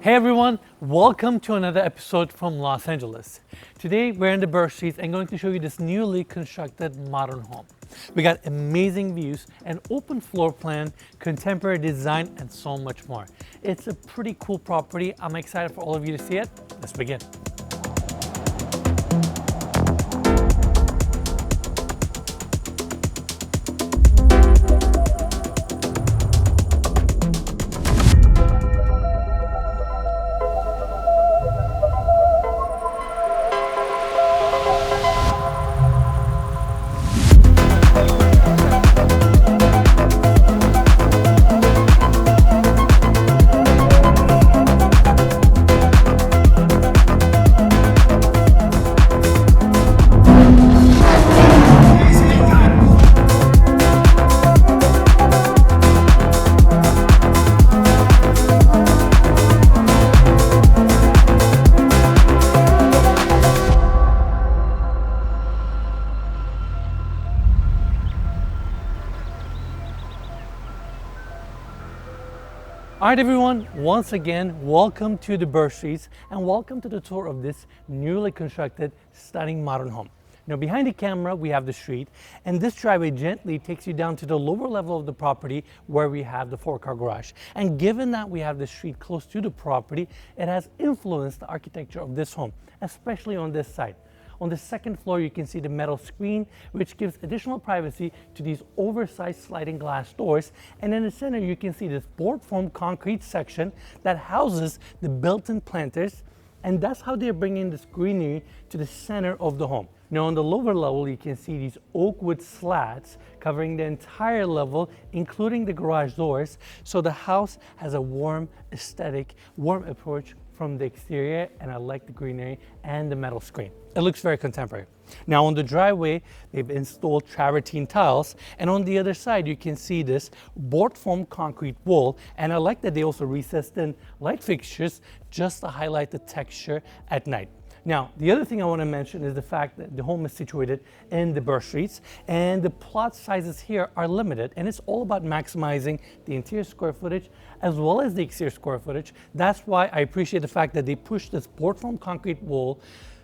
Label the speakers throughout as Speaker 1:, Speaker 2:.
Speaker 1: Hey everyone, welcome to another episode from Los Angeles. Today we're in the Burr Streets and going to show you this newly constructed modern home. We got amazing views, an open floor plan, contemporary design, and so much more. It's a pretty cool property. I'm excited for all of you to see it. Let's begin. All right everyone, once again, welcome to the Burr Streets and welcome to the tour of this newly constructed, stunning modern home. Now behind the camera, we have the street, and this driveway gently takes you down to the lower level of the property where we have the 4-car garage. And given that we have the street close to the property, it has influenced the architecture of this home, especially on this side. On the second floor, you can see the metal screen, which gives additional privacy to these oversized sliding glass doors. And in the center, you can see this board formed concrete section that houses the built-in planters. And that's how they're bringing this greenery to the center of the home. Now on the lower level, you can see these oak wood slats covering the entire level, including the garage doors. So the house has a warm aesthetic, warm approach from the exterior, and I like the greenery and the metal screen. It looks very contemporary. Now on the driveway, they've installed travertine tiles, and on the other side you can see this board formed concrete wall, and I like that they also recessed in light fixtures just to highlight the texture at night. Now, the other thing I want to mention is the fact that the home is situated in the Burr Streets, and the plot sizes here are limited, and it's all about maximizing the interior square footage as well as the exterior square footage. That's why I appreciate the fact that they pushed this board formed concrete wall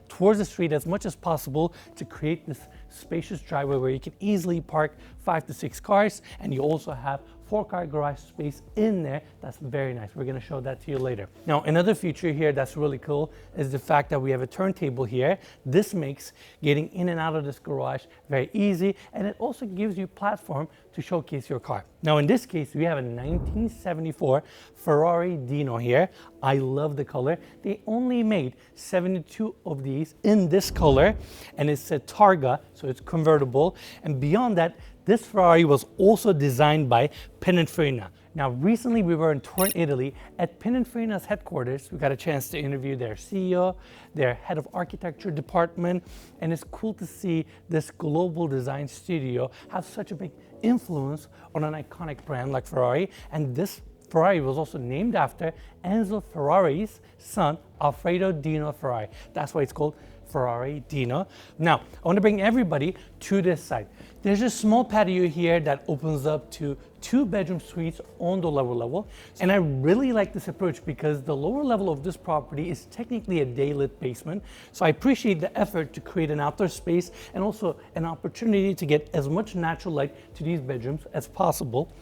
Speaker 1: towards the street as much as possible to create this spacious driveway where you can easily park 5 to 6 cars, and you also have 4-car garage space in there. That's very nice. We're going to show that to you later. Now, another feature here that's really cool is the fact that we have a turntable here. This makes getting in and out of this garage very easy, and it also gives you a platform to showcase your car. Now, in this case, we have a 1974 Ferrari Dino here. I love the color. They only made 72 of these in this color, and it's a Targa, so it's convertible. And beyond that, this Ferrari was also designed by Pininfarina. Now, recently we were in Turin, Italy at Pininfarina's headquarters. We got a chance to interview their CEO, their head of architecture department, and it's cool to see this global design studio have such a big influence on an iconic brand like Ferrari. And this Ferrari was also named after Enzo Ferrari's son, Alfredo Dino Ferrari. That's why it's called Ferrari Dino. Now, I want to bring everybody to this side. There's a small patio here that opens up to 2-bedroom suites on the lower level. And I really like this approach because the lower level of this property is technically a daylit basement. So I appreciate the effort to create an outdoor space and also an opportunity to get as much natural light to these bedrooms as possible.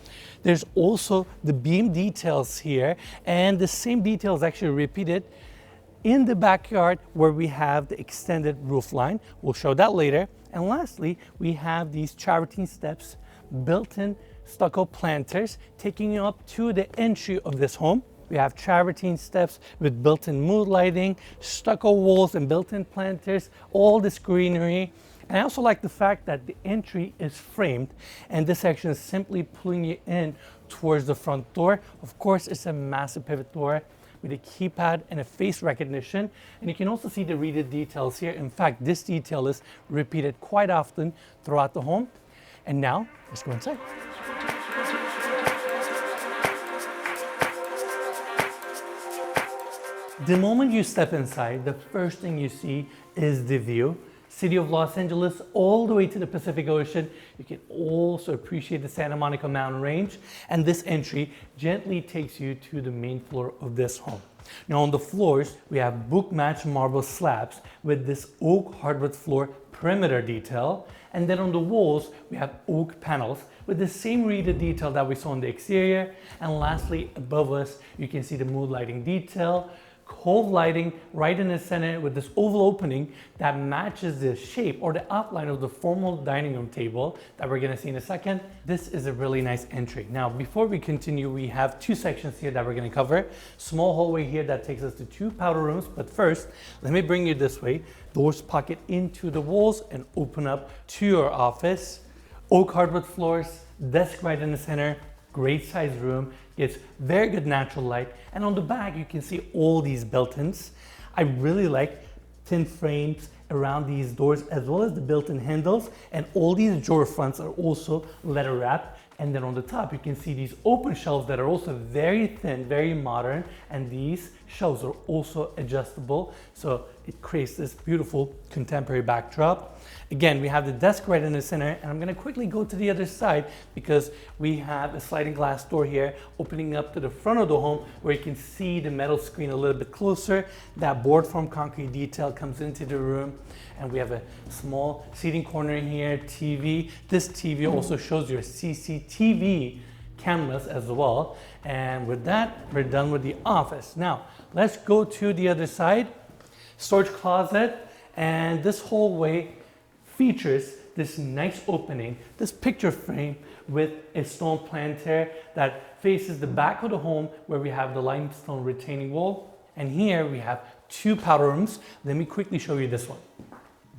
Speaker 1: There's also the beam details here, and the same details actually repeated in the backyard where we have the extended roof line. We'll show that later. And lastly, we have these travertine steps, built-in stucco planters taking you up to the entry of this home. We have travertine steps with built-in mood lighting, stucco walls and built-in planters, all this greenery. And I also like the fact that the entry is framed, and this section is simply pulling you in towards the front door. Of course, it's a massive pivot door with a keypad and a face recognition. And you can also see the reeded details here. In fact, this detail is repeated quite often throughout the home. And now, let's go inside. The moment you step inside, the first thing you see is the view. City of Los Angeles all the way to the Pacific Ocean. You can also appreciate the Santa Monica mountain range, and this entry gently takes you to the main floor of this home. Now on the floors, we have book-matched marble slabs with this oak hardwood floor perimeter detail. And then on the walls, we have oak panels with the same reeded detail that we saw on the exterior. And lastly, above us, you can see the mood lighting detail, cove lighting right in the center with this oval opening that matches the shape or the outline of the formal dining room table that we're going to see in a second. This is a really nice entry. Now, before we continue, we have two sections here that we're going to cover. Small hallway here that takes us to two powder rooms. But first, let me bring you this way. Doors pocket into the walls and open up to your office. Oak hardwood floors, desk right in the center, great size room. It's very good natural light, and on the back you can see all these built-ins. I really like thin frames around these doors as well as the built-in handles, and all these drawer fronts are also leather wrapped. And then on the top you can see these open shelves that are also very thin, very modern, and these shelves are also adjustable, so it creates this beautiful contemporary backdrop. Again, we have the desk right in the center, and I'm going to quickly go to the other side because we have a sliding glass door here opening up to the front of the home where you can see the metal screen a little bit closer. That board form concrete detail comes into the room, and we have a small seating corner in here, TV. This TV also shows your CCTV cameras as well. And with that, we're done with the office. Now, let's go to the other side. Storage closet, and this hallway features this nice opening, this picture frame with a stone planter that faces the back of the home where we have the limestone retaining wall. And here we have two powder rooms. Let me quickly show you this one.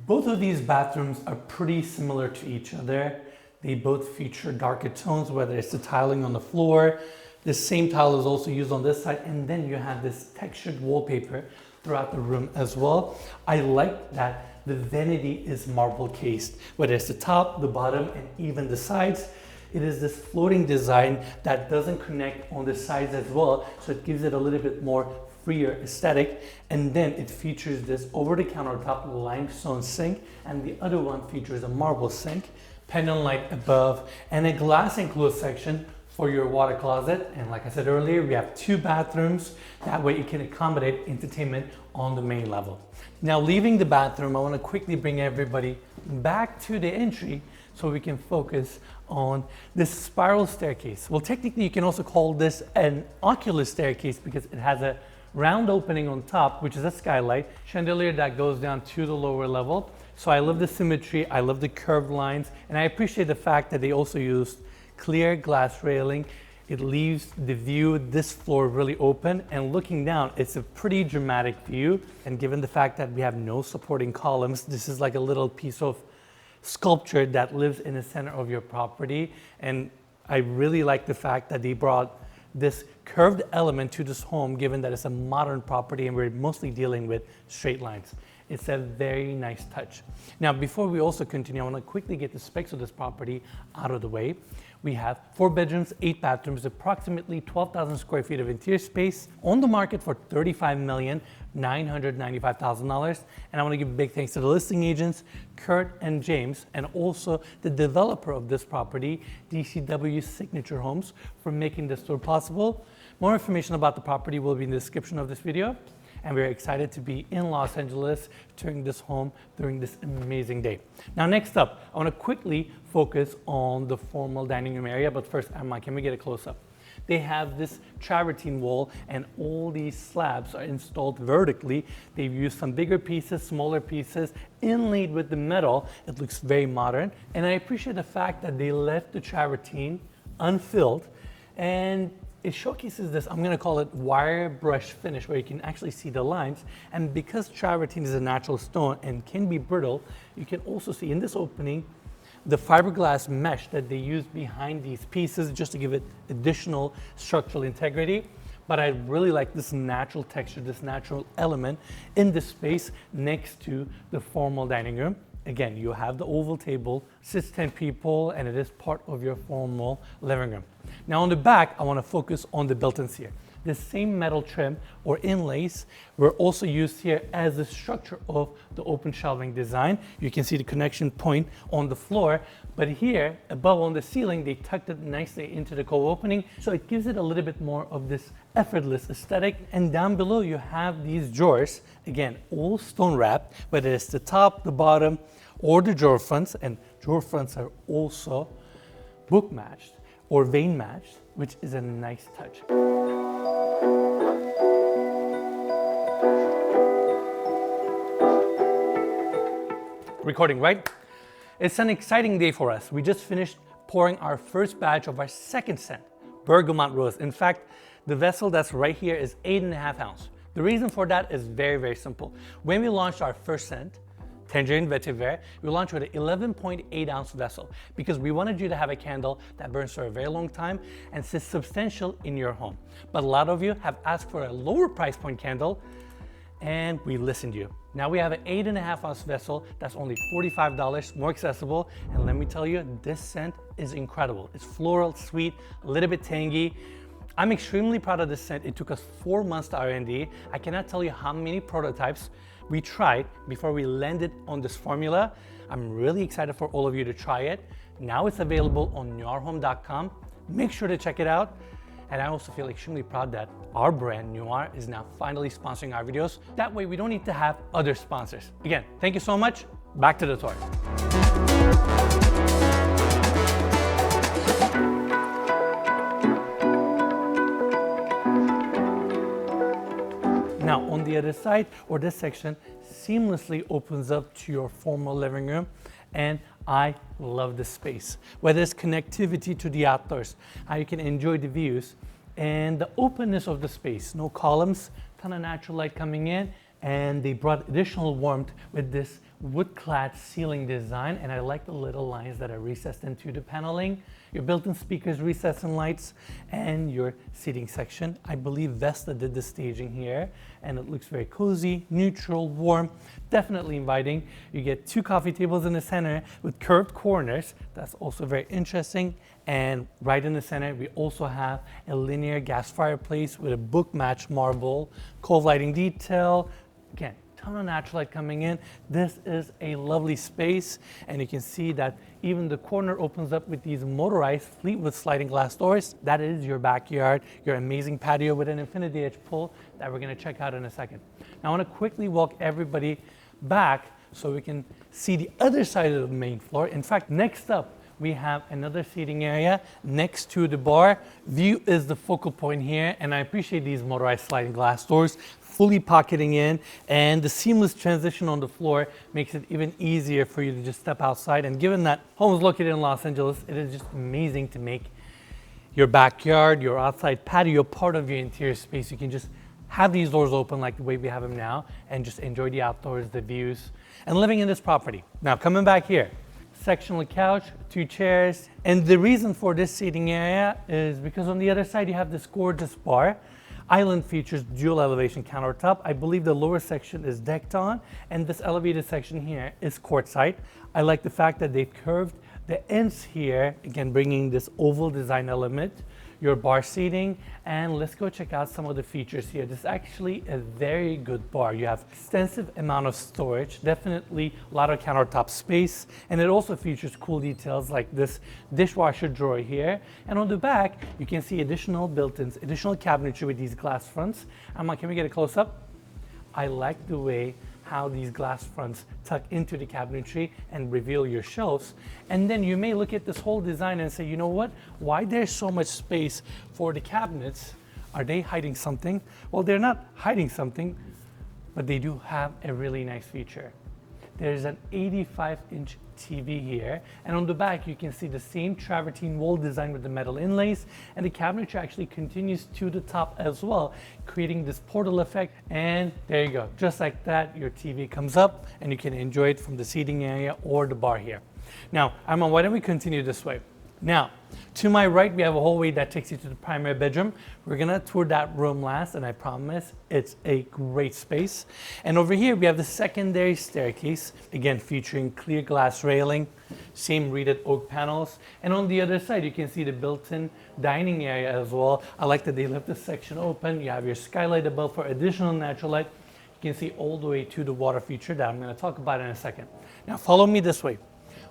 Speaker 1: Both of these bathrooms are pretty similar to each other. They both feature darker tones, whether it's the tiling on the floor. The same tile is also used on this side, and then you have this textured wallpaper throughout the room as well. I like that the vanity is marble cased, whether it's the top, the bottom, and even the sides. It is this floating design that doesn't connect on the sides as well, so it gives it a little bit more freer aesthetic. And then it features this over-the-countertop limestone sink, and the other one features a marble sink, pendant light above, and a glass enclosed section for your water closet. And like I said earlier, we have two bathrooms. That way you can accommodate entertainment on the main level. Now, leaving the bathroom, I want to quickly bring everybody back to the entry so we can focus on this spiral staircase. Well, technically you can also call this an ocular staircase because it has a round opening on top, which is a skylight, chandelier that goes down to the lower level. So I love the symmetry, I love the curved lines, and I appreciate the fact that they also used clear glass railing. It leaves the view, this floor really open, and looking down, it's a pretty dramatic view. And given the fact that we have no supporting columns, this is like a little piece of sculpture that lives in the center of your property. And I really like the fact that they brought this curved element to this home, given that it's a modern property and we're mostly dealing with straight lines. It's a very nice touch. Now, before we also continue, I want to quickly get the specs of this property out of the way. We have 4 bedrooms, 8 bathrooms, approximately 12,000 square feet of interior space, on the market for $35,995,000. And I want to give a big thanks to the listing agents, Kurt and James, and also the developer of this property, DCW Signature Homes, for making this tour possible. More information about the property will be in the description of this video. And we're excited to be in Los Angeles touring this home during this amazing day. Now, next up, I want to quickly focus on the formal dining room area, but first, Emma, can we get a close-up? They have this travertine wall, and all these slabs are installed vertically. They've used some bigger pieces, smaller pieces, inlaid with the metal. It looks very modern, and I appreciate the fact that they left the travertine unfilled, and it showcases this, I'm going to call it wire brush finish, where you can actually see the lines. And because travertine is a natural stone and can be brittle, you can also see in this opening the fiberglass mesh that they use behind these pieces just to give it additional structural integrity. But I really like this natural texture, this natural element in the space next to the formal dining room. Again, you have the oval table, sits 10 people, and it is part of your formal living room. Now on the back, I want to focus on the built-ins here. the same metal trim or inlays were also used here as the structure of the open shelving design. You can see the connection point on the floor, but here above on the ceiling, they tucked it nicely into the cove opening, so it gives it a little bit more of this effortless aesthetic. And down below you have these drawers, again all stone wrapped, whether it's the top, the bottom, or the drawer fronts, and drawer fronts are also book matched or vein matched, which is a nice touch. Recording, right? It's an exciting day for us. We just finished pouring our first batch of our second scent, Bergamot Rose. In fact, the vessel that's right here is 8.5 ounces. The reason for that is very, very simple. When we launched our first scent, Tangerine Vetiver, we launched with an 11.8 ounce vessel because we wanted you to have a candle that burns for a very long time and sits substantial in your home. But a lot of you have asked for a lower price point candle, and we listened to you. Now we have an 8.5 ounce vessel that's only $45, more accessible. And let me tell you, this scent is incredible. It's floral, sweet, a little bit tangy. I'm extremely proud of this scent. It took us 4 months to R&D. I cannot tell you how many prototypes we tried before we landed on this formula. I'm really excited for all of you to try it. Now it's available on nuarehome.com. Make sure to check it out. And I also feel extremely proud that our brand, Nuare, is now finally sponsoring our videos. That way we don't need to have other sponsors. Again, thank you so much. Back to the tour. Now on the other side, or this section, seamlessly opens up to your formal living room, and I love this space. Whether it's connectivity to the outdoors, how you can enjoy the views, and the openness of the space. No columns, ton of natural light coming in, and they brought additional warmth with this wood-clad ceiling design, and I like the little lines that are recessed into the paneling. Your built-in speakers, recessing lights, and your seating section. I believe Vesta did the staging here, and it looks very cozy, neutral, warm, definitely inviting. You get 2 coffee tables in the center with curved corners. That's also very interesting. And right in the center, we also have a linear gas fireplace with a book-matched marble, cove lighting detail. Again, ton of natural light coming in. This is a lovely space, and you can see that even the corner opens up with these motorized Fleetwood sliding glass doors. That is your backyard, your amazing patio with an infinity edge pull that we're gonna check out in a second. Now I wanna quickly walk everybody back so we can see the other side of the main floor. In fact, next up, we have another seating area next to the bar. View is the focal point here, and I appreciate these motorized sliding glass doors, fully pocketing in, and the seamless transition on the floor makes it even easier for you to just step outside. And given that home is located in Los Angeles, it is just amazing to make your backyard, your outside patio part of your interior space. You can just have these doors open like the way we have them now and just enjoy the outdoors, the views, and living in this property. Now coming back here, sectional couch, 2 chairs, and the reason for this seating area is because on the other side you have this gorgeous bar. Island features dual elevation countertop. I believe the lower section is decked on, and this elevated section here is courtside. I like the fact that they've curved the ends here, again bringing this oval design element, your bar seating, and let's go check out some of the features here. This is actually a very good bar. You have extensive amount of storage, definitely a lot of countertop space, and it also features cool details like this dishwasher drawer here. And on the back, you can see additional built-ins, additional cabinetry with these glass fronts. Can we get a close-up? I like the way how these glass fronts tuck into the cabinetry and reveal your shelves. And then you may look at this whole design and say, you know what? Why there's so much space for the cabinets? Are they hiding something? Well, they're not hiding something, but they do have a really nice feature. There's an 85-inch TV here, and on the back you can see the same travertine wall design with the metal inlays, and the cabinetry actually continues to the top as well, creating this portal effect. And there you go, just like that, your TV comes up and you can enjoy it from the seating area or the bar here. Now, Armand, why don't we continue this way? Now, to my right, we have a hallway that takes you to the primary bedroom. We're gonna tour that room last, and I promise it's a great space. And over here, we have the secondary staircase, again, featuring clear glass railing, same reeded oak panels. And on the other side, you can see the built-in dining area as well. I like that they left this section open. You have your skylight above for additional natural light. You can see all the way to the water feature that I'm gonna talk about in a second. Now, follow me this way.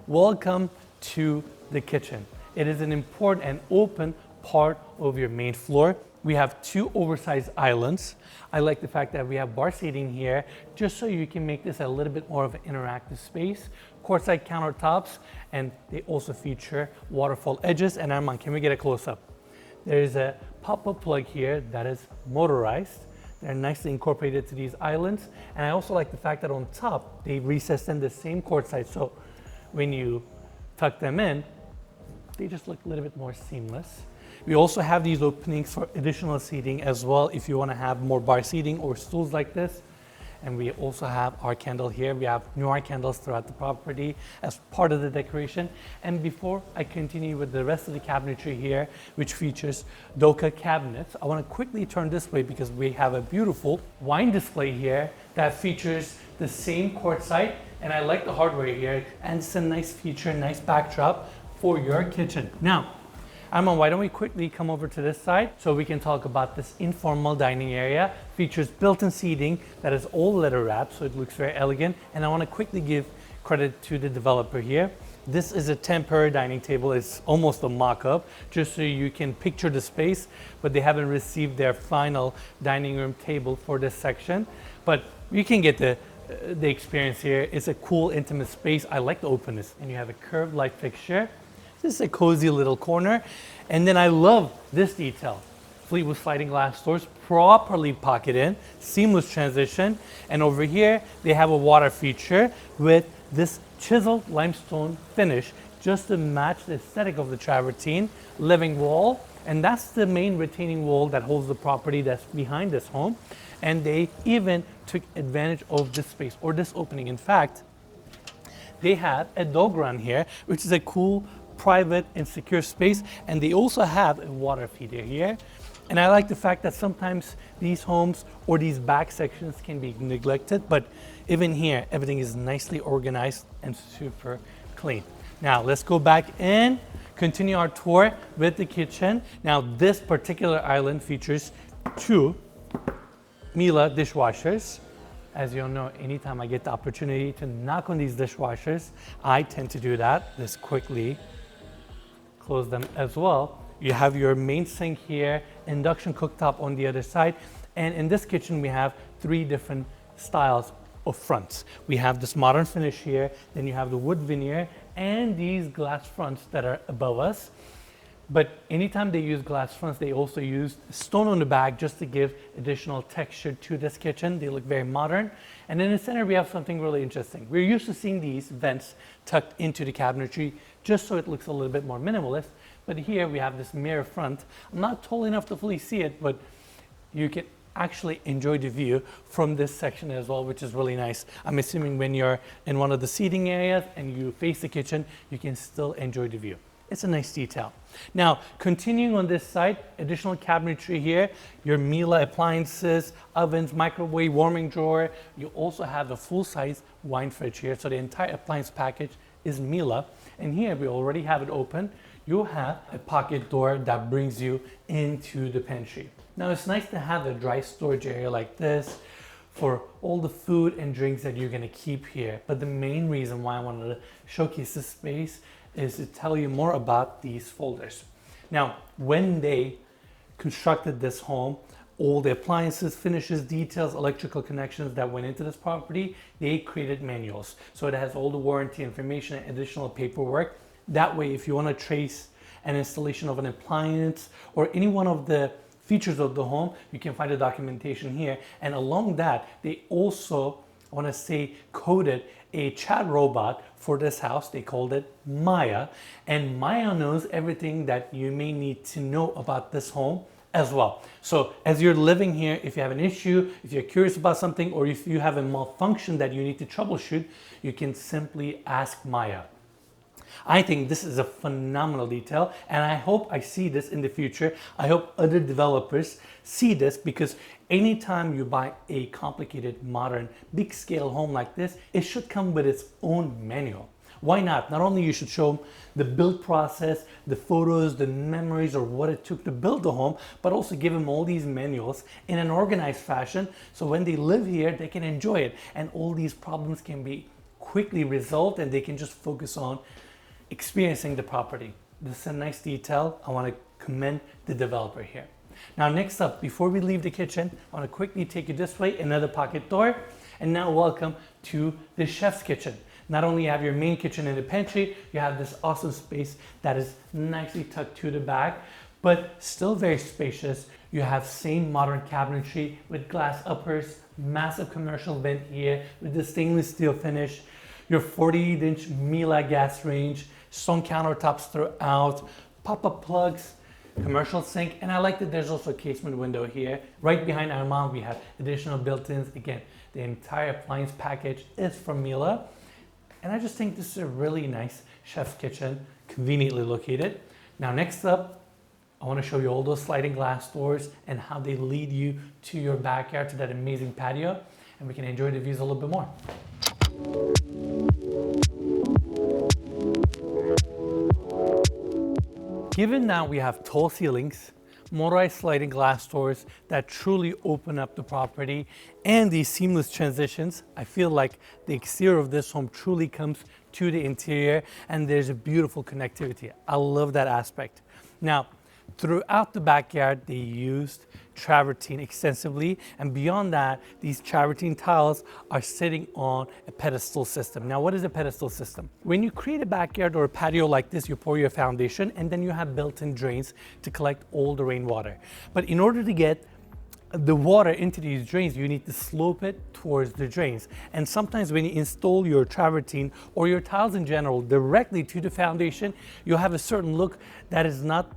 Speaker 1: Welcome to the kitchen. It is an important and open part of your main floor. We have two oversized islands. I like the fact that we have bar seating here, just so you can make this a little bit more of an interactive space. Quartzite countertops, and they also feature waterfall edges. And Armand, can we get a close-up? There's a pop-up plug here that is motorized. They're nicely incorporated to these islands. And I also like the fact that on top, they recessed in the same quartzite, so when you tuck them in, they just look a little bit more seamless. We also have these openings for additional seating as well if you want to have more bar seating or stools like this. And we also have our candle here. We have Nuare candles throughout the property as part of the decoration. And before I continue with the rest of the cabinetry here, which features Doka cabinets, I want to quickly turn this way because we have a beautiful wine display here that features the same quartzite. And I like the hardware here, and it's a nice feature, nice backdrop for your kitchen. Now, Armand, why don't we quickly come over to this side so we can talk about this informal dining area. Features built-in seating that is all leather wrapped, so it looks very elegant. And I want to quickly give credit to the developer here. This is a temporary dining table. It's almost a mock-up, just so you can picture the space, but they haven't received their final dining room table for this section. But you can get the experience here. It's a cool, intimate space. I like the openness. And you have a curved light fixture. This is a cozy little corner. And then I love this detail. Fleetwood sliding glass doors, properly pocket in, seamless transition. And over here, they have a water feature with this chiseled limestone finish, just to match the aesthetic of the travertine living wall. And that's the main retaining wall that holds the property that's behind this home. And they even took advantage of this space or this opening. In fact, they have a dog run here, which is a cool, private and secure space. And they also have a water feeder here. And I like the fact that sometimes these homes or these back sections can be neglected, but even here, everything is nicely organized and super clean. Now let's go back and continue our tour with the kitchen. Now this particular island features two Miele dishwashers. As you'll know, anytime I get the opportunity to knock on these dishwashers, I tend to do that. Let's quickly close them as well. You have your main sink here, induction cooktop on the other side. And in this kitchen, we have three different styles of fronts. We have this modern finish here, then you have the wood veneer and these glass fronts that are above us. But anytime they use glass fronts, they also use stone on the back just to give additional texture to this kitchen. They look very modern. And in the center, we have something really interesting. We're used to seeing these vents tucked into the cabinetry just so it looks a little bit more minimalist. But here we have this mirror front. I'm not tall enough to fully see it, but you can actually enjoy the view from this section as well, which is really nice. I'm assuming when you're in one of the seating areas and you face the kitchen, you can still enjoy the view. It's a nice detail. Now, continuing on this side, additional cabinetry here, your Miele appliances, ovens, microwave, warming drawer. You also have a full-size wine fridge here. So the entire appliance package is Miele. And here we already have it open. You have a pocket door that brings you into the pantry. Now it's nice to have a dry storage area like this for all the food and drinks that you're gonna keep here. But the main reason why I wanted to showcase this space is to tell you more about these folders. Now, when they constructed this home, all the appliances, finishes, details, electrical connections that went into this property, they created manuals. So it has all the warranty information and additional paperwork. That way, if you want to trace an installation of an appliance or any one of the features of the home, you can find the documentation here. And along that, they also, I want to say, coded a chat robot for this house. They called it Maya. And Maya knows everything that you may need to know about this home as well. So as you're living here, if you have an issue, if you're curious about something, or if you have a malfunction that you need to troubleshoot, you can simply ask Maya. I think this is a phenomenal detail, and I hope I see this in the future. I hope other developers see this, because anytime you buy a complicated, modern, big scale home like this, it should come with its own manual. Why not? Not only you should show them the build process, the photos, the memories, or what it took to build the home, but also give them all these manuals in an organized fashion, so when they live here, they can enjoy it, and all these problems can be quickly resolved, and they can just focus on experiencing the property. This is a nice detail. I want to commend the developer here. Now, next up, before we leave the kitchen, I want to quickly take you this way, another pocket door, and now welcome to the chef's kitchen. Not only have your main kitchen and the pantry, you have this awesome space that is nicely tucked to the back, but still very spacious. You have same modern cabinetry with glass uppers, massive commercial vent here with the stainless steel finish, your 48-inch Miele gas range, stone countertops throughout, pop-up plugs, commercial sink, and I like that there's also a casement window here. Right behind Armand, we have additional built-ins. Again, the entire appliance package is from Miele. And I just think this is a really nice chef's kitchen, conveniently located. Now, next up, I want to show you all those sliding glass doors and how they lead you to your backyard, to that amazing patio, and we can enjoy the views a little bit more. Given that we have tall ceilings, motorized sliding glass doors that truly open up the property, and these seamless transitions, I feel like the exterior of this home truly comes to the interior, and there's a beautiful connectivity. I love that aspect. Now, throughout the backyard, they used travertine extensively, and beyond that, these travertine tiles are sitting on a pedestal system. Now, what is a pedestal system? When you create a backyard or a patio like this, you pour your foundation, and then you have built-in drains to collect all the rainwater. But in order to get the water into these drains, you need to slope it towards the drains. And sometimes when you install your travertine or your tiles in general directly to the foundation, you'll have a certain look that is not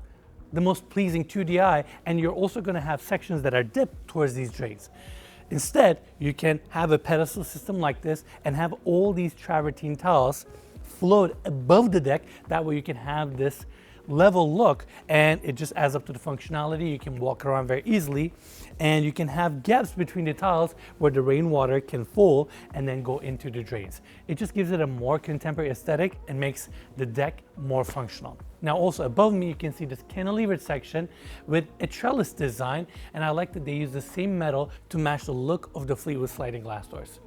Speaker 1: the most pleasing to the eye, and you're also going to have sections that are dipped towards these drains. Instead, you can have a pedestal system like this and have all these travertine tiles float above the deck. That way you can have this level look, and it just adds up to the functionality. You can walk around very easily, and you can have gaps between the tiles where the rainwater can fall and then go into the drains. It just gives it a more contemporary aesthetic and makes the deck more functional. Now, also above me, you can see this cantilevered section with a trellis design, and I like that they use the same metal to match the look of the Fleetwood sliding glass doors.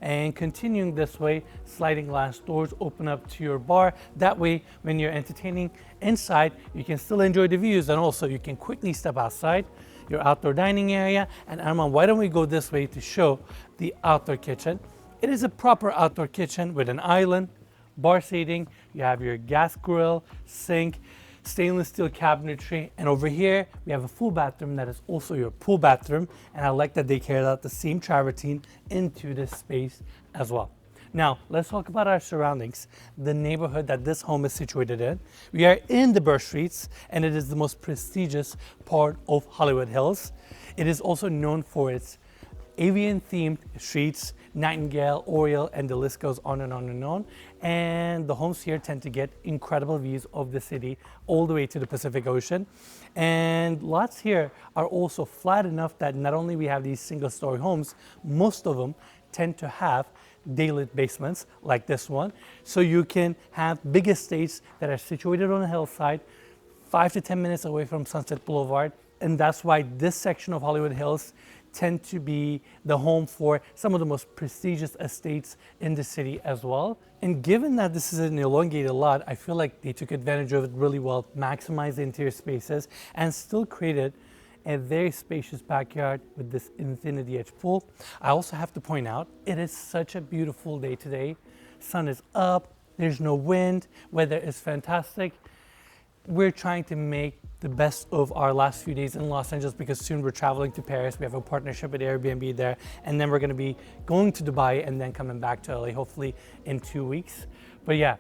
Speaker 1: And continuing this way, sliding glass doors open up to your bar. That way, when you're entertaining inside, you can still enjoy the views, and also you can quickly step outside your outdoor dining area. And Armand, why don't we go this way to show the outdoor kitchen? It is a proper outdoor kitchen with an island, bar seating. You have your gas grill, sink, stainless steel cabinetry, and over here we have a full bathroom that is also your pool bathroom, and I like that they carried out the same travertine into this space as well. Now, let's talk about our surroundings, the neighborhood that this home is situated in. We are in the Burr Streets, and it is the most prestigious part of Hollywood Hills. It is also known for its avian-themed streets, Nightingale, Oriole, and the list goes on and on and on. And the homes here tend to get incredible views of the city all the way to the Pacific Ocean. And lots here are also flat enough that not only we have these single-story homes, most of them tend to have daylit basements like this one. So you can have big estates that are situated on a hillside, 5 to 10 minutes away from Sunset Boulevard. And that's why this section of Hollywood Hills tend to be the home for some of the most prestigious estates in the city as well. And given that this is an elongated lot, I feel like they took advantage of it really well, maximized the interior spaces, and still created a very spacious backyard with this infinity edge pool. I also have to point out, it is such a beautiful day today. Sun is up, there's no wind, weather is fantastic. We're trying to make the best of our last few days in Los Angeles, because soon we're traveling to Paris. We have a partnership with Airbnb there, and then we're going to be going to Dubai and then coming back to LA hopefully in 2 weeks. But yeah,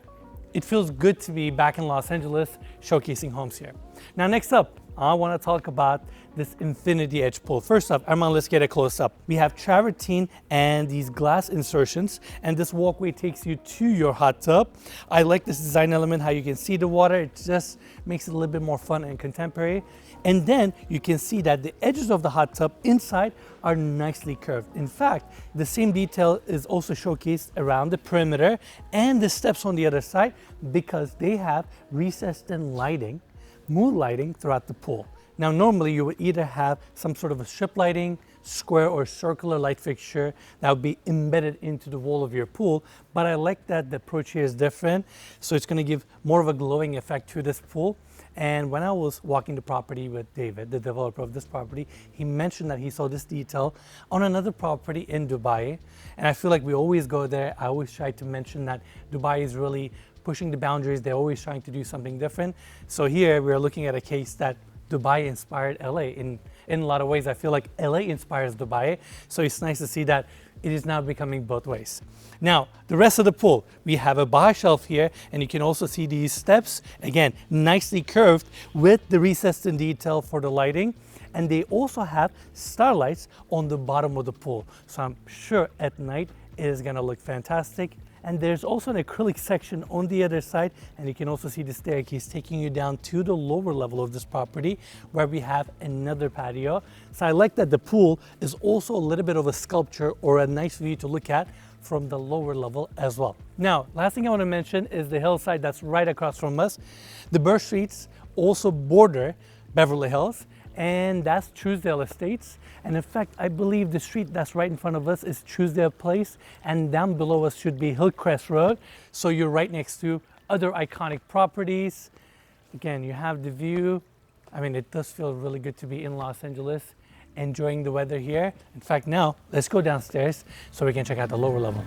Speaker 1: it feels good to be back in Los Angeles showcasing homes here. Now, next up I want to talk about this infinity edge pool. First up, Armand, let's get a close up. We have travertine and these glass insertions, and this walkway takes you to your hot tub. I like this design element, how you can see the water. It just makes it a little bit more fun and contemporary. And then you can see that the edges of the hot tub inside are nicely curved. In fact, the same detail is also showcased around the perimeter and the steps on the other side because they have recessed in lighting, mood lighting throughout the pool. Now, normally you would either have some sort of a strip lighting, square or circular light fixture that would be embedded into the wall of your pool, but I like that the approach here is different. So it's gonna give more of a glowing effect to this pool. And when I was walking the property with David, the developer of this property, he mentioned that he saw this detail on another property in Dubai. And I feel like we always go there. I always try to mention that Dubai is really pushing the boundaries. They're always trying to do something different. So here we're looking at a case that Dubai inspired LA. In a lot of ways, I feel like LA inspires Dubai. So it's nice to see that it is now becoming both ways. Now, the rest of the pool, we have a bar shelf here, and you can also see these steps, again, nicely curved with the recessed in detail for the lighting. And they also have starlights on the bottom of the pool. So I'm sure at night it is gonna look fantastic. And there's also an acrylic section on the other side, and you can also see the staircase taking you down to the lower level of this property where we have another patio. So I like that the pool is also a little bit of a sculpture or a nice view to look at from the lower level as well. Now, last thing I want to mention is the hillside that's right across from us. The Burr Streets also border Beverly Hills, and that's Truesdale Estates. And in fact, I believe the street that's right in front of us is Truesdale Place, and down below us should be Hillcrest Road. So you're right next to other iconic properties. Again, you have the view. I mean, it does feel really good to be in Los Angeles, enjoying the weather here. In fact, now let's go downstairs so we can check out the lower level.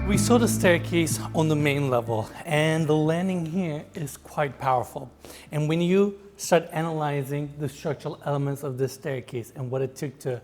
Speaker 1: We saw the staircase on the main level, and the landing here is quite powerful. And when you start analyzing the structural elements of this staircase and what it took to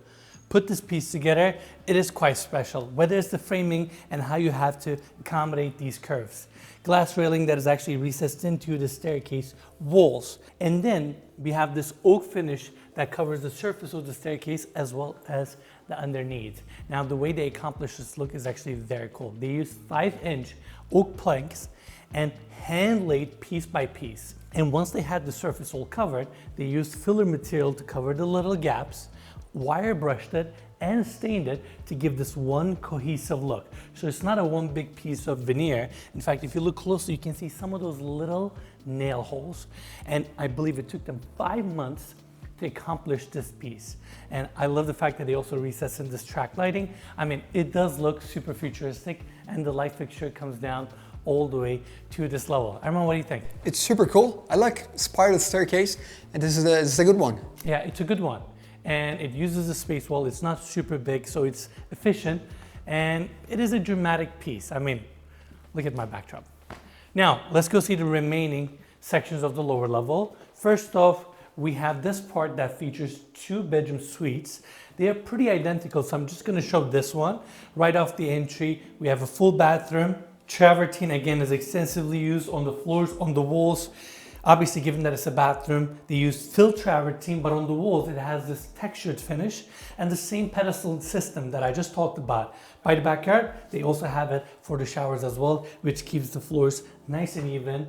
Speaker 1: put this piece together, it is quite special. Whether it's the framing and how you have to accommodate these curves. Glass railing that is actually recessed into the staircase walls. And then we have this oak finish that covers the surface of the staircase as well as the underneath. Now, the way they accomplish this look is actually very cool. They use 5-inch oak planks and hand laid piece by piece. And once they had the surface all covered, they used filler material to cover the little gaps, wire brushed it, and stained it to give this one cohesive look. So it's not a one big piece of veneer. In fact, if you look closely, you can see some of those little nail holes. And I believe it took them 5 months to accomplish this piece. And I love the fact that they also recess in this track lighting. I mean, it does look super futuristic, and the light fixture comes down all the way to this level. Armand, what do you think?
Speaker 2: It's super cool. I like spiral staircase, and this is a good one.
Speaker 1: Yeah, it's a good one. And it uses a space wall. It's not super big, so it's efficient. And it is a dramatic piece. I mean, look at my backdrop. Now, let's go see the remaining sections of the lower level. First off, we have this part that features 2-bedroom suites. They are pretty identical, so I'm just gonna show this one. Right off the entry, we have a full bathroom. Travertine, again, is extensively used on the floors, on the walls. Obviously, given that it's a bathroom, they use filled travertine, but on the walls, it has this textured finish and the same pedestal system that I just talked about. By the backyard, they also have it for the showers as well, which keeps the floors nice and even.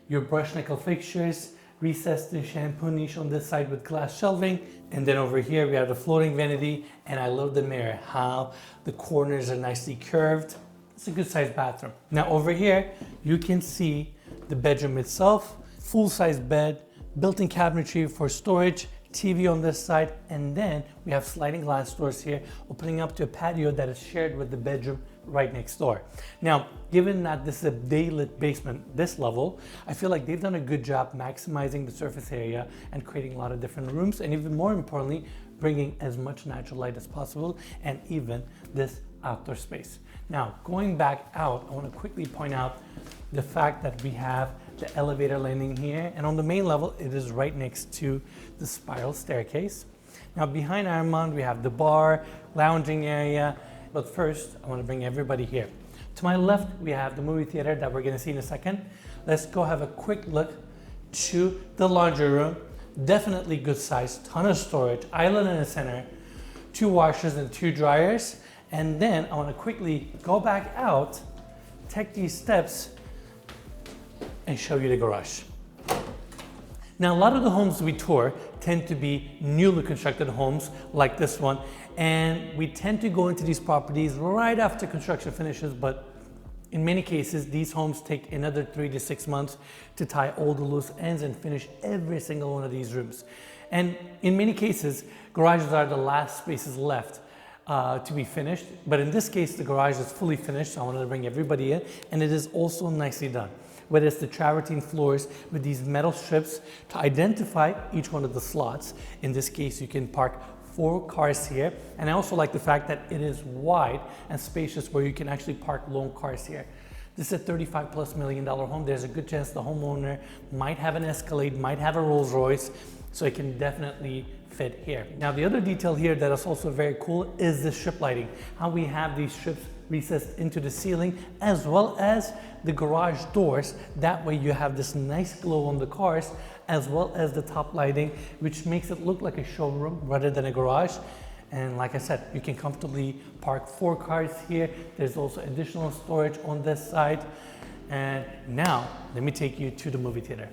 Speaker 1: Your brush nickel fixtures, recessed in shampoo niche on this side with glass shelving, and then over here we have the floating vanity, and I love the mirror, how the corners are nicely curved. It's a good sized bathroom. Now over here you can see the bedroom itself, full-size bed, built-in cabinetry for storage, TV on this side, and then we have sliding glass doors here opening up to a patio that is shared with the bedroom right next door. Now, given that this is a day-lit basement, this level, I feel like they've done a good job maximizing the surface area and creating a lot of different rooms, and even more importantly, bringing as much natural light as possible, and even this outdoor space. Now, going back out, I want to quickly point out the fact that we have the elevator landing here, and on the main level, it is right next to the spiral staircase. Now, behind Armand, we have the bar, lounging area, but first, I want to bring everybody here. To my left, we have the movie theater that we're gonna see in a second. Let's go have a quick look to the laundry room. Definitely good size, ton of storage, island in the center, 2 washers and 2 dryers. And then I wanna quickly go back out, take these steps, and show you the garage. Now, a lot of the homes we tour tend to be newly constructed homes like this one, and we tend to go into these properties right after construction finishes, but in many cases, these homes take another 3 to 6 months to tie all the loose ends and finish every single one of these rooms. And in many cases, garages are the last spaces left to be finished, but in this case, the garage is fully finished, so I wanted to bring everybody in, and it is also nicely done. Whether it's the travertine floors with these metal strips to identify each one of the slots. In this case, you can park 4 cars here. And I also like the fact that it is wide and spacious where you can actually park lone cars here. This is a $35+ million home. There's a good chance the homeowner might have an Escalade, might have a Rolls Royce, so it can definitely fit here. Now, the other detail here that is also very cool is the strip lighting. How we have these strips recessed into the ceiling as well as the garage doors. That way you have this nice glow on the cars as well as the top lighting, which makes it look like a showroom rather than a garage. And like I said, you can comfortably park 4 cars here. There's also additional storage on this side. And now let me take you to the movie theater.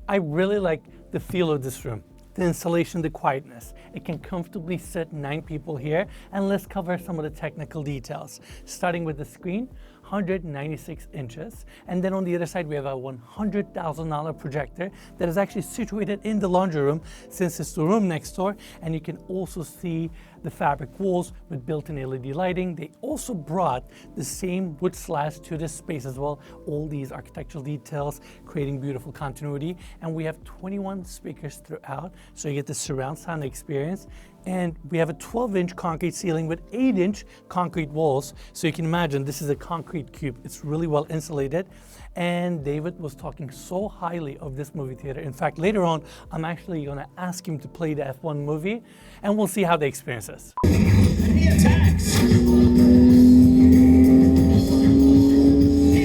Speaker 1: I really like the feel of this room. The installation, the quietness. It can comfortably sit 9 people here, and let's cover some of the technical details. Starting with the screen, 196 inches. And then on the other side, we have a $100,000 projector that is actually situated in the laundry room since it's the room next door. And you can also see the fabric walls with built-in LED lighting. They also brought the same wood slats to this space as well. All these architectural details creating beautiful continuity. And we have 21 speakers throughout, so you get the surround sound experience. And we have a 12-inch concrete ceiling with 8-inch concrete walls. So you can imagine this is a concrete cube. It's really well insulated. And David was talking so highly of this movie theater. In fact, later on, I'm actually gonna ask him to play the F1 movie, and we'll see how they experience this.
Speaker 3: And he attacks. Here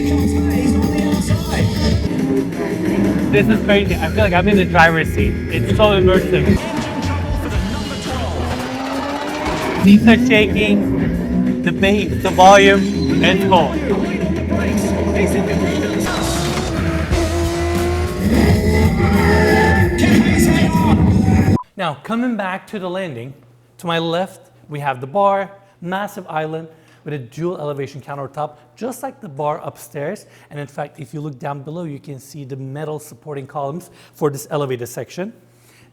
Speaker 3: comes Hayes on the outside.
Speaker 1: This is crazy. I feel like I'm in the driver's seat. It's so immersive.
Speaker 3: Engine trouble for the number 12.
Speaker 1: Seats are shaking, the bass, the volume, and tone.
Speaker 3: Avoiding the brakes. He's in the Can Hayes hang on?
Speaker 1: Now, coming back to the landing, to my left, we have the bar, massive island with a dual elevation countertop, just like the bar upstairs. And in fact, if you look down below, you can see the metal supporting columns for this elevated section.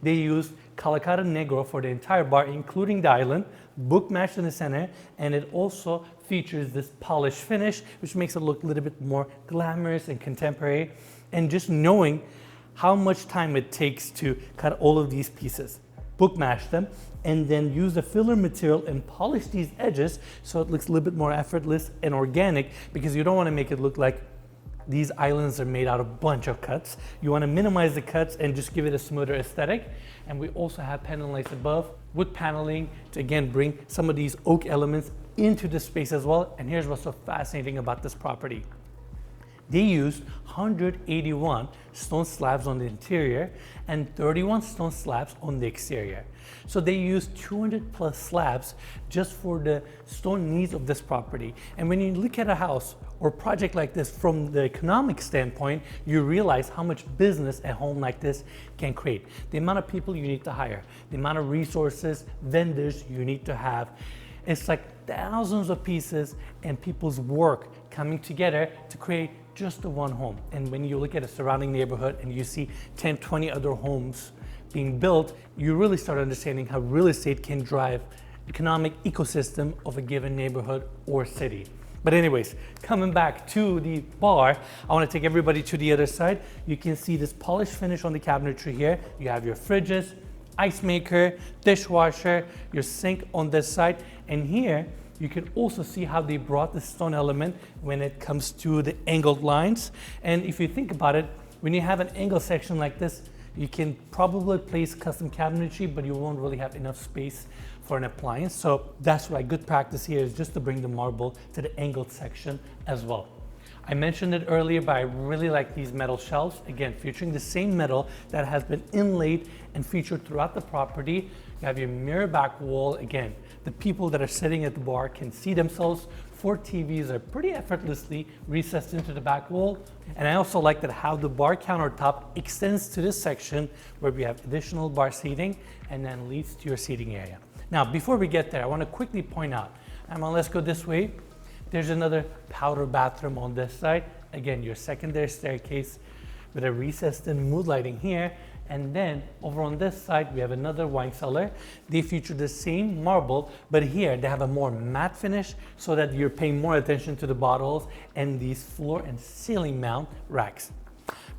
Speaker 1: They used Calacara Negro for the entire bar, including the island, book matched in the center, and it also features this polished finish, which makes it look a little bit more glamorous and contemporary. And just knowing how much time it takes to cut all of these pieces, book match them, and then use the filler material and polish these edges so it looks a little bit more effortless and organic, because you don't want to make it look like these islands are made out of a bunch of cuts. You want to minimize the cuts and just give it a smoother aesthetic. And we also have panel lights above, wood paneling to again bring some of these oak elements into the space as well. And here's what's so fascinating about this property. They used 181 stone slabs on the interior and 31 stone slabs on the exterior. So they used 200+ slabs just for the stone needs of this property. And when you look at a house or project like this from the economic standpoint, you realize how much business a home like this can create. The amount of people you need to hire, the amount of resources, vendors you need to have. It's like thousands of pieces and people's work coming together to create just the one home. And when you look at a surrounding neighborhood and you see 10, 20 other homes being built, you really start understanding how real estate can drive economic ecosystem of a given neighborhood or city. But anyways, coming back to the bar, I want to take everybody to the other side. You can see this polished finish on the cabinetry here. You have your fridges, ice maker, dishwasher, your sink on this side. And here, you can also see how they brought the stone element when it comes to the angled lines. And if you think about it, when you have an angle section like this, You can probably place custom cabinetry, but you won't really have enough space for an appliance. So that's why good practice here is just to bring the marble to the angled section as well. I mentioned it earlier, but I really like these metal shelves. Again, featuring the same metal that has been inlaid and featured throughout the property. You have your mirror back wall. Again, the people that are sitting at the bar can see themselves. 4 TVs are pretty effortlessly recessed into the back wall. And I also like that how the bar countertop extends to this section where we have additional bar seating and then leads to your seating area. Now, before we get there, I want to quickly point out, let's go this way. There's another powder bathroom on this side. Again, your secondary staircase with a recessed in mood lighting here. And then over on this side, we have another wine cellar. They feature the same marble, but here they have a more matte finish so that you're paying more attention to the bottles and these floor and ceiling mount racks.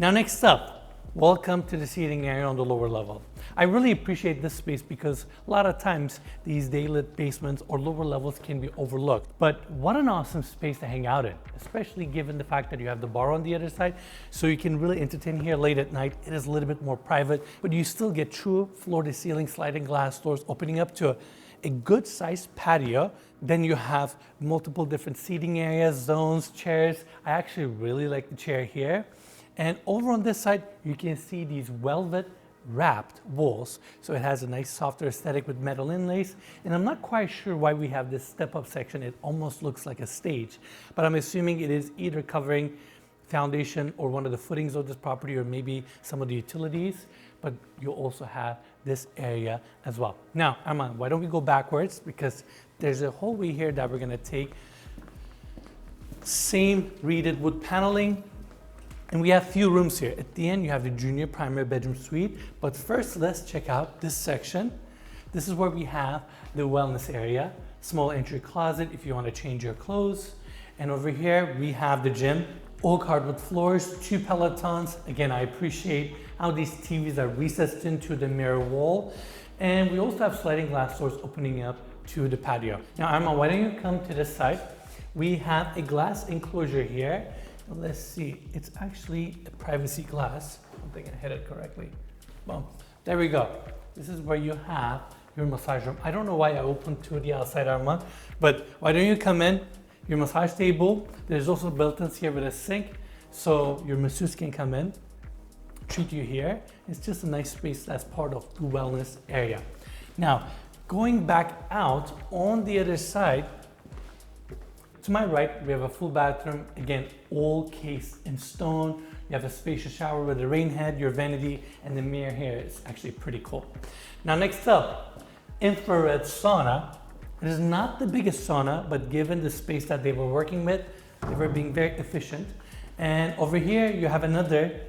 Speaker 1: Now, next up, welcome to the seating area on the lower level. I really appreciate this space because a lot of times these daylit basements or lower levels can be overlooked. But what an awesome space to hang out in, especially given the fact that you have the bar on the other side. So you can really entertain here late at night. It is a little bit more private, but you still get true floor to ceiling sliding glass doors opening up to a good sized patio. Then you have multiple different seating areas, zones, chairs. I actually really like the chair here. And over on this side, you can see these velvet wrapped walls. So it has a nice softer aesthetic with metal inlays. And I'm not quite sure why we have this step-up section. It almost looks like a stage, but I'm assuming it is either covering foundation or one of the footings of this property or maybe some of the utilities, but you'll also have this area as well. Now, Armand, why don't we go backwards? Because there's a hallway here that we're gonna take. Same reeded wood paneling. And we have few rooms here. At the end, you have the junior primary bedroom suite. But first, let's check out this section. This is where we have the wellness area, small entry closet if you want to change your clothes. And over here, we have the gym, oak hardwood floors, 2 Pelotons. Again, I appreciate how these TVs are recessed into the mirror wall. And we also have sliding glass doors opening up to the patio. Now, Armand, why don't you come to this side? We have a glass enclosure here. Let's see, it's actually a privacy glass. I don't think I hit it correctly. Boom, there we go. This is where you have your massage room. I don't know why I opened to the outside, Armand, but why don't you come in? Your massage table, there's also built-ins here with a sink, so your masseuse can come in, treat you here. It's just a nice space that's part of the wellness area. Now, going back out on the other side, to my right, we have a full bathroom, again, all cased in stone. You have a spacious shower with a rain head, your vanity, and the mirror here is actually pretty cool. Now, next up, infrared sauna. It is not the biggest sauna, but given the space that they were working with, they were being very efficient. And over here, you have another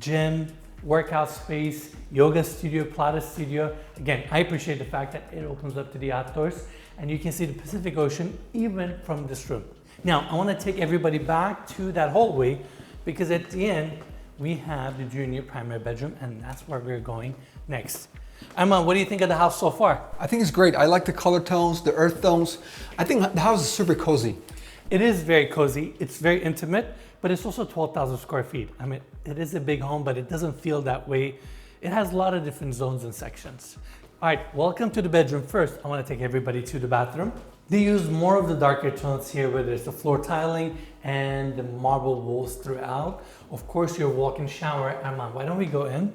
Speaker 1: gym, workout space, yoga studio, Pilates studio. Again, I appreciate the fact that it opens up to the outdoors and you can see the Pacific Ocean even from this room. Now, I want to take everybody back to that hallway because at the end, we have the junior primary bedroom and that's where we're going next. Armand, what do you think of the house so far?
Speaker 2: I think it's great. I like the color tones, the earth tones. I think the house is super cozy.
Speaker 1: It is very cozy. It's very intimate, but it's also 12,000 square feet. I mean, it is a big home, but it doesn't feel that way. It has a lot of different zones and sections. All right, welcome to the bedroom. First, I want to take everybody to the bathroom. They use more of the darker tones here, whether it's the floor tiling and the marble walls throughout. Of course, your walk-in shower. Armand, why don't we go in?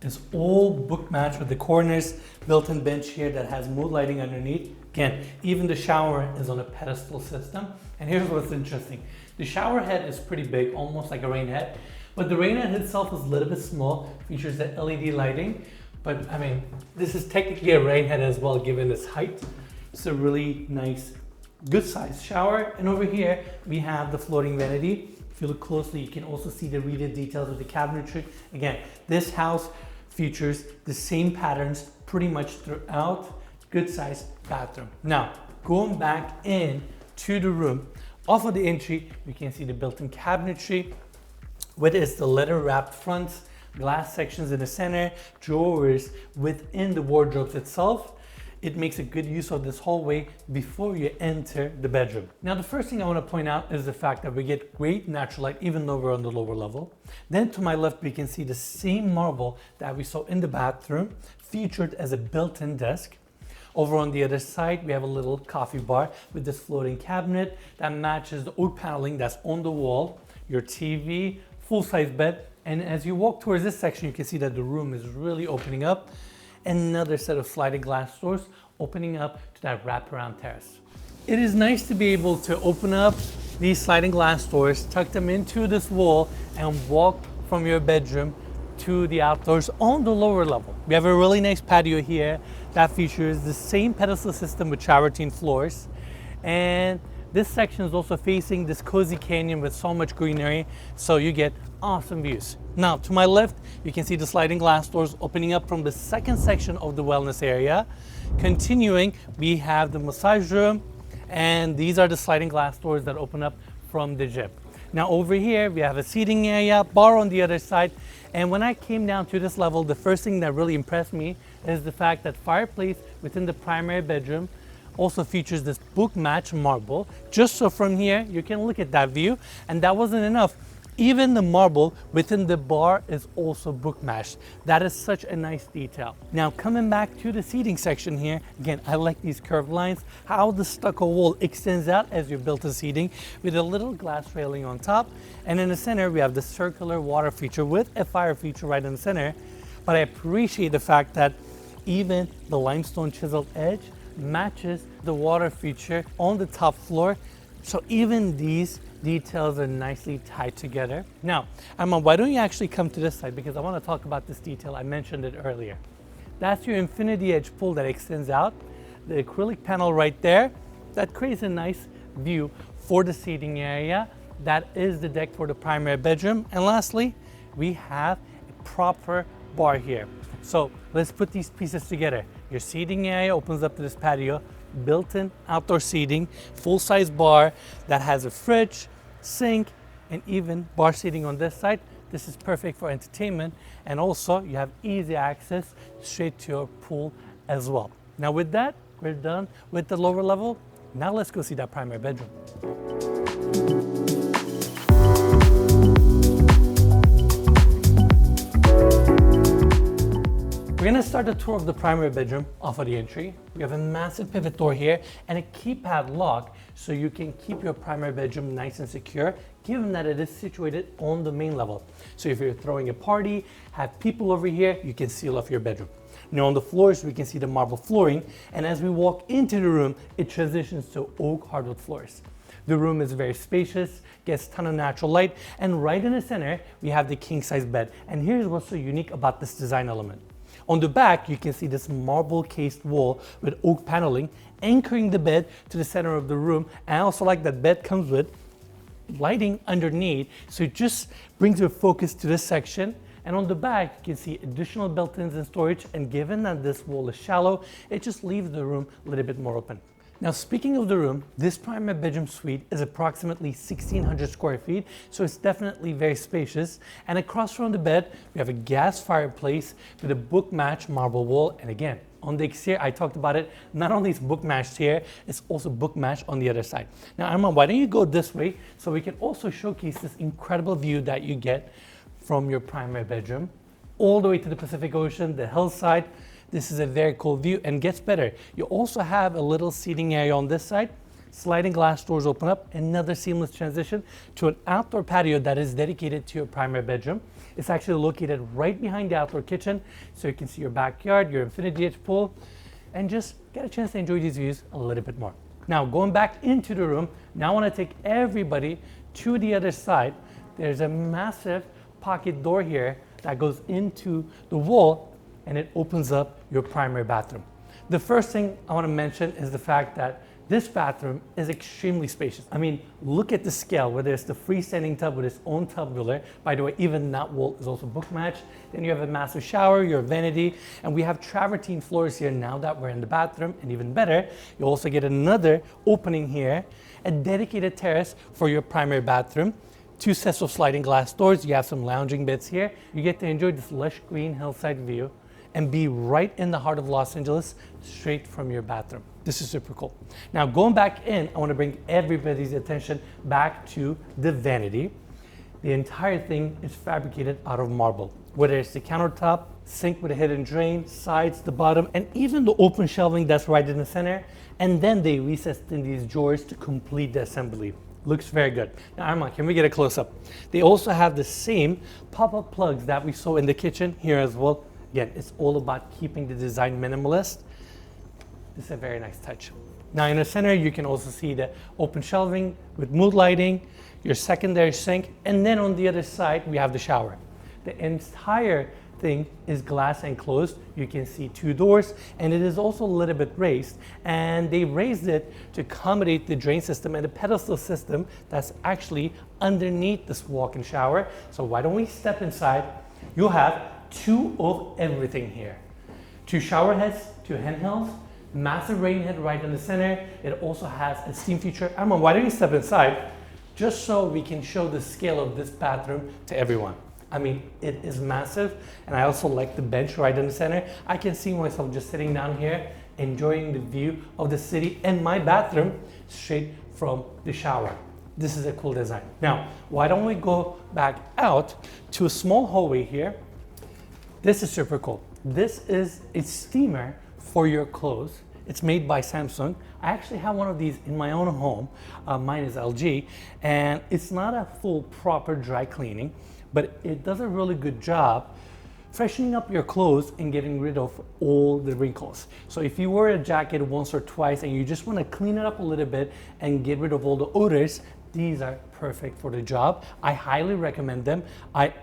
Speaker 1: It's all book matched with the corners, built-in bench here that has mood lighting underneath. Again, even the shower is on a pedestal system. And here's what's interesting. The shower head is pretty big, almost like a rain head, but the rain head itself is a little bit small, features the LED lighting. But I mean, this is technically a rain head as well, given its height. It's a really nice, good sized shower. And over here, we have the floating vanity. If you look closely, you can also see the reeded details of the cabinetry. Again, this house features the same patterns pretty much throughout. Good sized bathroom. Now, going back in to the room, off of the entry, you can see the built-in cabinetry, with its the leather wrapped fronts, glass sections in the center, drawers within the wardrobes itself. it makes a good use of this hallway before you enter the bedroom. Now, the first thing I want to point out is the fact that we get great natural light even though we're on the lower level. Then to my left, we can see the same marble that we saw in the bathroom featured as a built-in desk. Over on the other side, we have a little coffee bar with this floating cabinet that matches the oak paneling that's on the wall, your TV, full-size bed. And as you walk towards this section, you can see that the room is really opening up. Another set of sliding glass doors opening up to that wraparound terrace. It is nice to be able to open up these sliding glass doors, tuck them into this wall, and walk from your bedroom to the outdoors on the lower level. We have a really nice patio here that features the same pedestal system with travertine floors. And this section is also facing this cozy canyon with so much greenery, so you get awesome views. Now, to my left, you can see the sliding glass doors opening up from the second section of the wellness area. Continuing, we have the massage room, and these are the sliding glass doors that open up from the gym. Now over here, we have a seating area, bar on the other side. And when I came down to this level, the first thing that really impressed me is the fact that fireplace within the primary bedroom also features this book match marble. Just so from here, you can look at that view, and that wasn't enough. Even the marble within the bar is also book matched. That is such a nice detail. Now coming back to the seating section here, again, I like these curved lines, how the stucco wall extends out as you built the seating with a little glass railing on top. And in the center, we have the circular water feature with a fire feature right in the center. But I appreciate the fact that even the limestone chiseled edge matches the water feature on the top floor. So even these details are nicely tied together. Now, Emma, why don't you actually come to this side, because I want to talk about this detail. I mentioned it earlier. That's your infinity edge pull that extends out. The acrylic panel right there, that creates a nice view for the seating area. That is the deck for the primary bedroom. And lastly, we have a proper bar here. So let's put these pieces together. Your seating area opens up to this patio, built-in outdoor seating, full-size bar that has a fridge, sink, and even bar seating on this side. This is perfect for entertainment, and also you have easy access straight to your pool as well. Now with that, we're done with the lower level. Now let's go see that primary bedroom. We're gonna start the tour of the primary bedroom off of the entry. We have a massive pivot door here and a keypad lock so you can keep your primary bedroom nice and secure, given that it is situated on the main level. So if you're throwing a party, have people over here, you can seal off your bedroom. Now on the floors, we can see the marble flooring, and as we walk into the room, it transitions to oak hardwood floors. The room is very spacious, gets a ton of natural light, and right in the center, we have the king-size bed. And here's what's so unique about this design element. On the back, you can see this marble cased wall with oak paneling anchoring the bed to the center of the room. And I also like that bed comes with lighting underneath, so it just brings your focus to this section. And on the back, you can see additional built-ins and storage. And given that this wall is shallow, it just leaves the room a little bit more open. Now, speaking of the room, this primary bedroom suite is approximately 1,600 square feet, so it's definitely very spacious. And across from the bed, we have a gas fireplace with a book match marble wall. And again, on the exterior, I talked about it, not only is book matched here, it's also book matched on the other side. Now, Armand, why don't you go this way so we can also showcase this incredible view that you get from your primary bedroom all the way to the Pacific Ocean, the hillside. This is a very cool view, and gets better. You also have a little seating area on this side. Sliding glass doors open up, another seamless transition to an outdoor patio that is dedicated to your primary bedroom. It's actually located right behind the outdoor kitchen, so you can see your backyard, your infinity edge pool, and just get a chance to enjoy these views a little bit more. Now, going back into the room, now I want to take everybody to the other side. There's a massive pocket door here that goes into the wall, and it opens up your primary bathroom. The first thing I want to mention is the fact that this bathroom is extremely spacious. I mean, look at the scale, whether it's the freestanding tub with its own tubular. By the way, even that wall is also book matched. Then you have a massive shower, your vanity, and we have travertine floors here now that we're in the bathroom. And even better, you also get another opening here, a dedicated terrace for your primary bathroom. 2 sets of sliding glass doors. You have some lounging beds here. You get to enjoy this lush green hillside view. and be right in the heart of Los Angeles, straight from your bathroom. This is super cool. Now going back in, I want to bring everybody's attention back to the vanity. The entire thing is fabricated out of marble, whether it's the countertop, sink with a hidden drain, sides, the bottom, and even the open shelving that's right in the center. And then they recessed in these drawers to complete the assembly. Looks very good. Now, Armand, can we get a close-up? They also have the same pop-up plugs that we saw in the kitchen here as well. Again, it's all about keeping the design minimalist. This is a very nice touch. Now in the center, you can also see the open shelving with mood lighting, your secondary sink, and then on the other side, we have the shower. The entire thing is glass enclosed. You can see 2 doors, and it is also a little bit raised, and they raised it to accommodate the drain system and the pedestal system that's actually underneath this walk-in shower. So why don't we step inside? You'll have 2 of everything here. 2 shower heads, 2 handhelds, massive rain head right in the center. It also has a steam feature. Armand, why don't you step inside? Just so we can show the scale of this bathroom to everyone. I mean, it is massive, and I also like the bench right in the center. I can see myself just sitting down here, enjoying the view of the city and my bathroom straight from the shower. This is a cool design. Now, why don't we go back out to a small hallway here? This is super cool. This is a steamer for your clothes. It's made by Samsung. I actually have one of these in my own home. Mine is LG, and it's not a full proper dry cleaning, but it does a really good job freshening up your clothes and getting rid of all the wrinkles. So if you wear a jacket once or twice and you just want to clean it up a little bit and get rid of all the odors, these are perfect for the job. I highly recommend them. I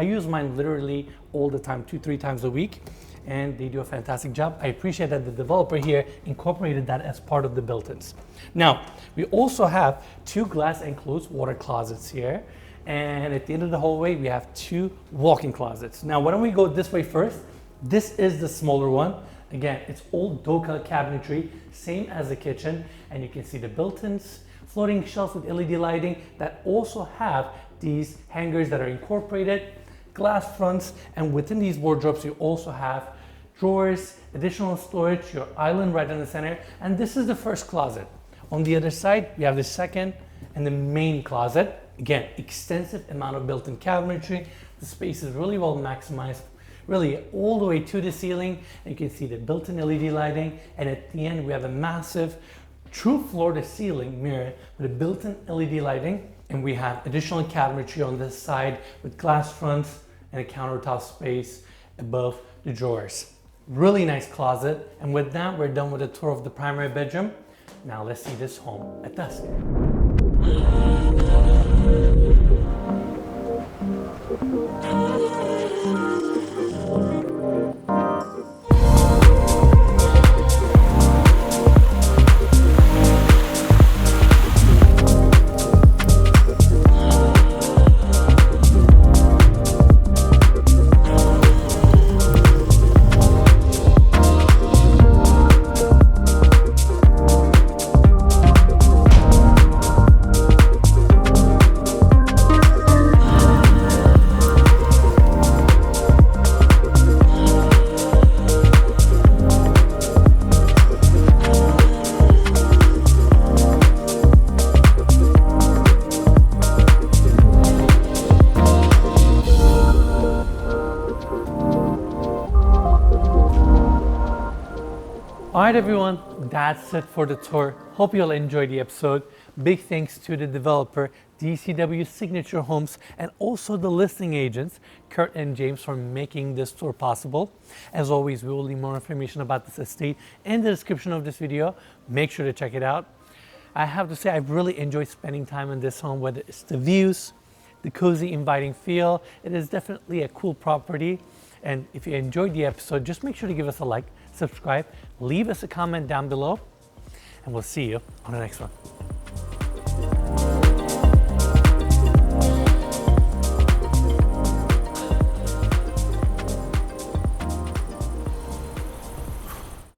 Speaker 1: use mine literally all the time, 2-3 times a week, and they do a fantastic job. I appreciate that the developer here incorporated that as part of the built-ins. Now, we also have 2 glass enclosed water closets here. And at the end of the hallway, we have 2 walk-in closets. Now, why don't we go this way first? This is the smaller one. Again, it's all Doka cabinetry, same as the kitchen. And you can see the built-ins, floating shelves with LED lighting that also have these hangers that are incorporated, glass fronts, and within these wardrobes, you also have drawers, additional storage, your island right in the center. And this is the first closet. On the other side, we have the second and the main closet. Again, extensive amount of built-in cabinetry. The space is really well maximized, really all the way to the ceiling. And you can see the built-in LED lighting. And at the end, we have a massive true floor-to-ceiling mirror with a built-in LED lighting. And we have additional cabinetry on this side with glass fronts and a countertop space above the drawers. Really nice closet. And with that, we're done with the tour of the primary bedroom. Now let's see this home at dusk. Alright everyone, that's it for the tour. Hope you'll enjoy the episode. Big thanks to the developer, DCW Signature Homes, and also the listing agents, Kurt and James, for making this tour possible. As always, we will leave more information about this estate in the description of this video. Make sure to check it out. I have to say, I've really enjoyed spending time in this home, whether it's the views, the cozy, inviting feel. It is definitely a cool property. And if you enjoyed the episode, just make sure to give us a like, subscribe, leave us a comment down below, and we'll see you on the next one.